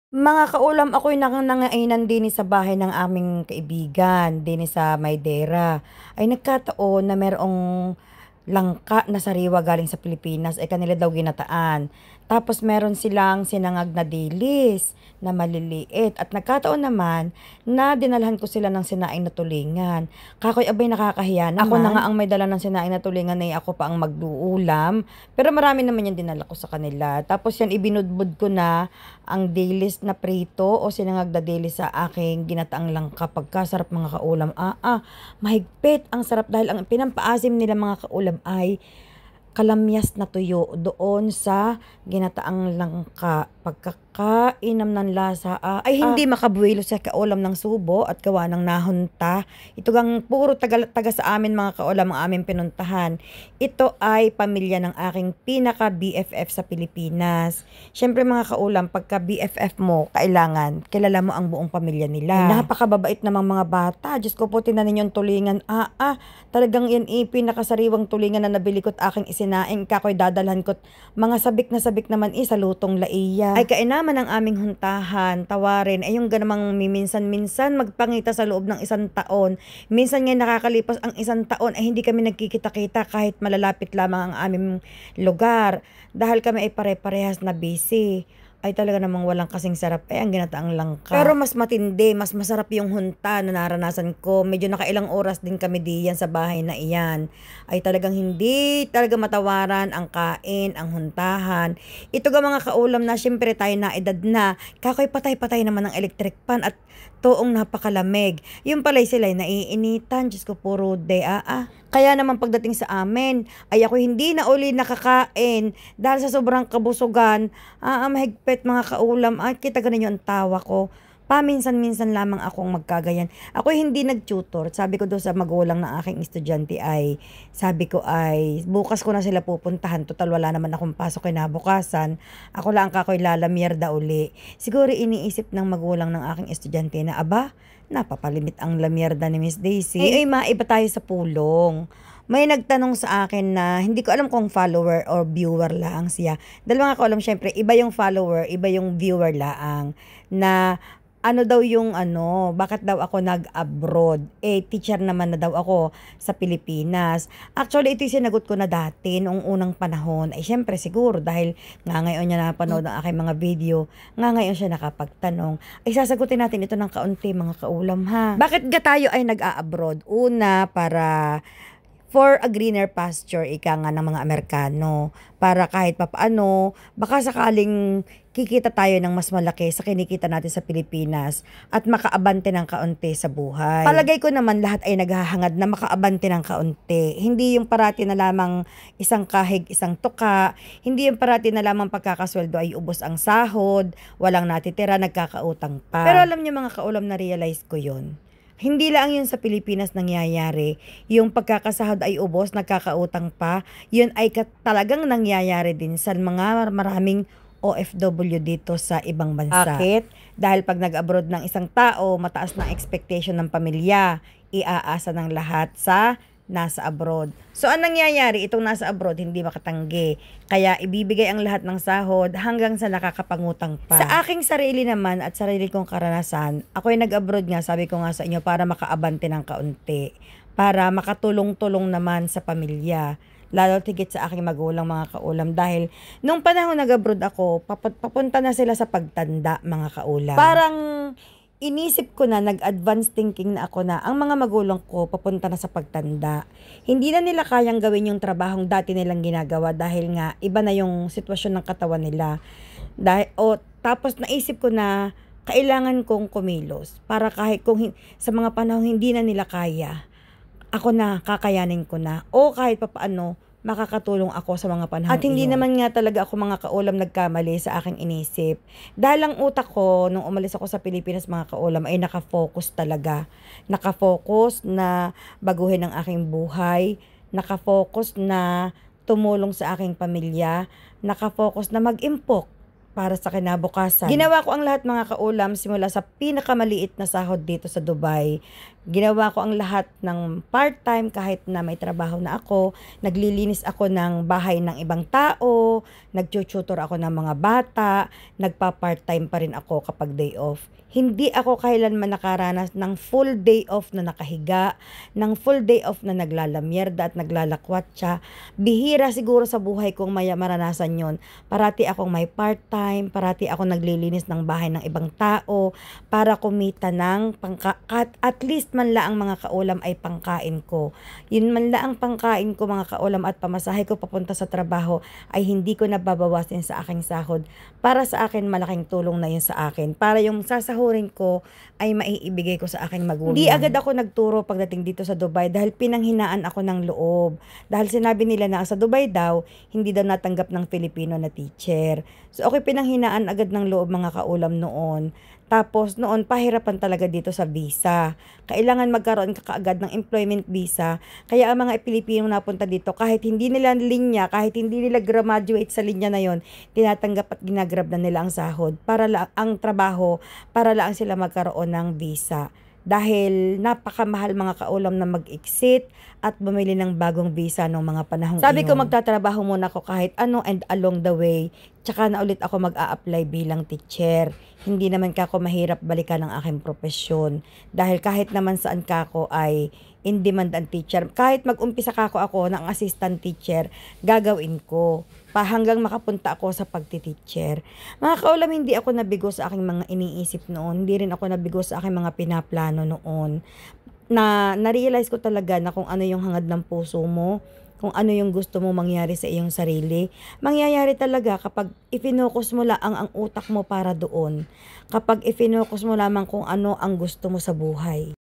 Mga kaulam, ako'y nangainan din sa bahay ng aming kaibigan, din sa Maydera. Ay nagkataon na merong langka na sariwa galing sa Pilipinas, ay kanila daw ginataan. Tapos meron silang sinangag na dilis na maliliit. At nagkataon naman na dinalhan ko sila ng sinaing na tulingan. Kakoy abay nakakahiya naman. Ako na nga ang may dala ng sinaing na tulingan, ay ako pa ang magduulam. Pero marami naman yung dinala ko sa kanila. Tapos yan ibinudbud ko na ang dilis na prito o sinangag na dilis sa aking ginataang langka. Pagkasarap mga kaulam. Mahigpit ang sarap dahil ang pinampaasim nila mga kaulam ay kalamyas na tuyo doon sa ginataang langka. Pagkakainam ng lasa ay hindi makabuwelo sa kaulam ng subo at gawa ng nahunta. Ito gang puro taga sa amin mga kaulam ang aming pinuntahan. Ito ay pamilya ng aking pinaka BFF sa Pilipinas. Siyempre mga kaulam, pagka BFF mo, kailangan kilala mo ang buong pamilya nila. Ay, napakababait namang mga bata. Diyos ko po, tinanin yung tulingan. Talagang yan pinakasariwang tulingan na nabili ko't aking isinaing. Kakoy dadalhan ko't mga sabik na sabik naman sa lutong laiya. Ay kainaman ang aming huntahan, tawarin. Ay yung ganamang minsan-minsan magpangita sa loob ng isang taon. Minsan nga nakakalipas ang isang taon ay hindi kami nagkikita-kita kahit malalapit lamang ang aming lugar. Dahil kami ay pare-parehas na busy. Ay talaga namang walang kasing sarap ang ginataang langka. Pero mas matindi, mas masarap yung hunta na naranasan ko. Medyo nakailang oras din kami diyan sa bahay na iyan. Ay talagang hindi talaga matawaran ang kain, ang huntahan. Ito ga mga kaulam na syempre tayo na edad na. Kakoy patay-patay naman ng electric pan at toong napakalamig. Yung palay sila ay naiinitan. Diyos ko puro de. Kaya naman pagdating sa amin, ay ako hindi na uli nakakain dahil sa sobrang kabusugan. Mahigpit mga kaulam. Kita ganin yung tawa ko. Paminsan-minsan lamang akong magkagayan. Ako hindi nag-tutor. Sabi ko doon sa magulang ng aking estudyante ay, sabi ko ay, bukas ko na sila pupuntahan. Total wala naman akong pasok kinabukasan. Ako lang kakoy lalamierda uli. Siguro iniisip ng magulang ng aking estudyante na, napapalimit ang lamierda ni Miss Daisy. Ay, maiba tayo sa pulong. May nagtanong sa akin na hindi ko alam kung follower or viewer lang siya. Dahil mga kaulam, syempre, iba yung follower, iba yung viewer lang. Na ano daw yung bakit daw ako nag-abroad? Teacher naman na daw ako sa Pilipinas. Actually, ito yung sinagot ko na dati noong unang panahon. Ay, syempre, siguro dahil nga ngayon niya napanood ang aking mga video, nga ngayon siya nakapagtanong. Ay, sasagutin natin ito ng kaunti, mga kaulam, ha? Bakit ga tayo ay nag-a-abroad? Una, para for a greener pasture, ika nga ng mga Amerikano. Para kahit papaano, baka sakaling kikita tayo ng mas malaki sa kinikita natin sa Pilipinas at makaabante ng kaunti sa buhay. Palagay ko naman lahat ay naghahangad na makaabante ng kaunti. Hindi yung parati na lamang isang kahig, isang tuka. Hindi yung parati na lamang pagkakasweldo ay ubos ang sahod, walang natitira, nagkakautang pa. Pero alam niyo mga kaulam, na realize ko yun. Hindi lang yun sa Pilipinas nangyayari. Yung pagkakasahod ay ubos, nagkakautang pa, yun ay talagang nangyayari din sa mga maraming OFW dito sa ibang bansa. Bakit? Dahil pag nag-abroad ng isang tao, mataas na expectation ng pamilya, iaasa ng lahat sa nasa abroad. So, anong nangyayari? Itong nasa abroad, hindi makatanggi. Kaya, ibibigay ang lahat ng sahod hanggang sa nakakapangutang pa. Sa aking sarili naman at sarili kong karanasan, ako'y nag-abroad nga, sabi ko nga sa inyo, para makaabante ng kaunti. Para makatulong-tulong naman sa pamilya. Lalo tigit sa aking magulang, mga kaulam. Dahil, nung panahon nag-abroad ako, papunta na sila sa pagtanda, mga kaulam. Parang inisip ko na, nag-advance thinking na ako na ang mga magulang ko papunta na sa pagtanda. Hindi na nila kayang gawin yung trabahong dati nilang ginagawa dahil nga iba na yung sitwasyon ng katawan nila. Tapos naisip ko na kailangan kong kumilos para kahit kung sa mga panahong hindi na nila kaya, ako na, kakayanin ko na. O kahit papaano, makakatulong ako sa mga panahon. At hindi naman nga talaga ako mga kaulam nagkamali sa aking inisip. Dahil ang utak ko, nung umalis ako sa Pilipinas mga kaulam, ay nakafocus talaga. Nakafocus na baguhin ang aking buhay. Nakafocus na tumulong sa aking pamilya. Nakafocus na mag-impok para sa kinabukasan. Ginawa ko ang lahat mga kaulam simula sa pinakamaliit na sahod dito sa Dubai. Ginawa ko ang lahat ng part-time kahit na may trabaho na ako. Naglilinis ako ng bahay ng ibang tao, nagtututor ako ng mga bata, nagpa-part-time pa rin ako kapag day off. Hindi ako kailanman nakaranas ng full day off na nakahiga, ng full day off na naglalamierda at naglalakwatsa. Bihira siguro sa buhay kong maranasan yon. Parati akong may part-time, parati akong naglilinis ng bahay ng ibang tao para kumita ng at least man laang mga kaulam ay pangkain ko. Yun man laang pangkain ko mga kaulam at pamasahe ko papunta sa trabaho ay hindi ko nababawasin sa aking sahod. Para sa akin malaking tulong na yun sa akin. Para yung sasahurin ko ay maiibigay ko sa aking magulang. Hindi agad ako nagturo pagdating dito sa Dubai dahil pinanghinaan ako ng loob. Dahil sinabi nila na sa Dubai daw, hindi daw natanggap ng Filipino na teacher. So okay, pinanghinaan agad ng loob mga kaulam noon. Tapos noon, pahirapan talaga dito sa visa. Kailangan magkaroon ka kaagad ng employment visa. Kaya ang mga Pilipino napunta dito, kahit hindi nila linya, kahit hindi nila graduate sa linya na yon, tinatanggap at ginagrab na nila ang sahod. Para lang ang trabaho, para lang sila magkaroon ng visa. Dahil napakamahal mga kaulam na mag-exit at bumili ng bagong visa noong mga panahong Sabi ko, magtatrabaho muna ako kahit ano and along the way, tsaka na ulit ako mag-a-apply bilang teacher. Hindi naman kako mahirap balikan ang aking profesyon. Dahil kahit naman saan kako ay in demand ang teacher. Kahit mag-umpisa kako ako ng assistant teacher, gagawin ko. Hanggang makapunta ako sa pagti-teacher. Mga kaulam, hindi ako nabigo sa aking mga iniisip noon. Hindi rin ako nabigo sa aking mga pinaplano noon. Na-realize ko talaga na kung ano yung hangad ng puso mo, kung ano yung gusto mo mangyari sa iyong sarili, mangyayari talaga kapag ifinokus mo lang ang utak mo para doon. Kapag ifinokus mo lamang kung ano ang gusto mo sa buhay.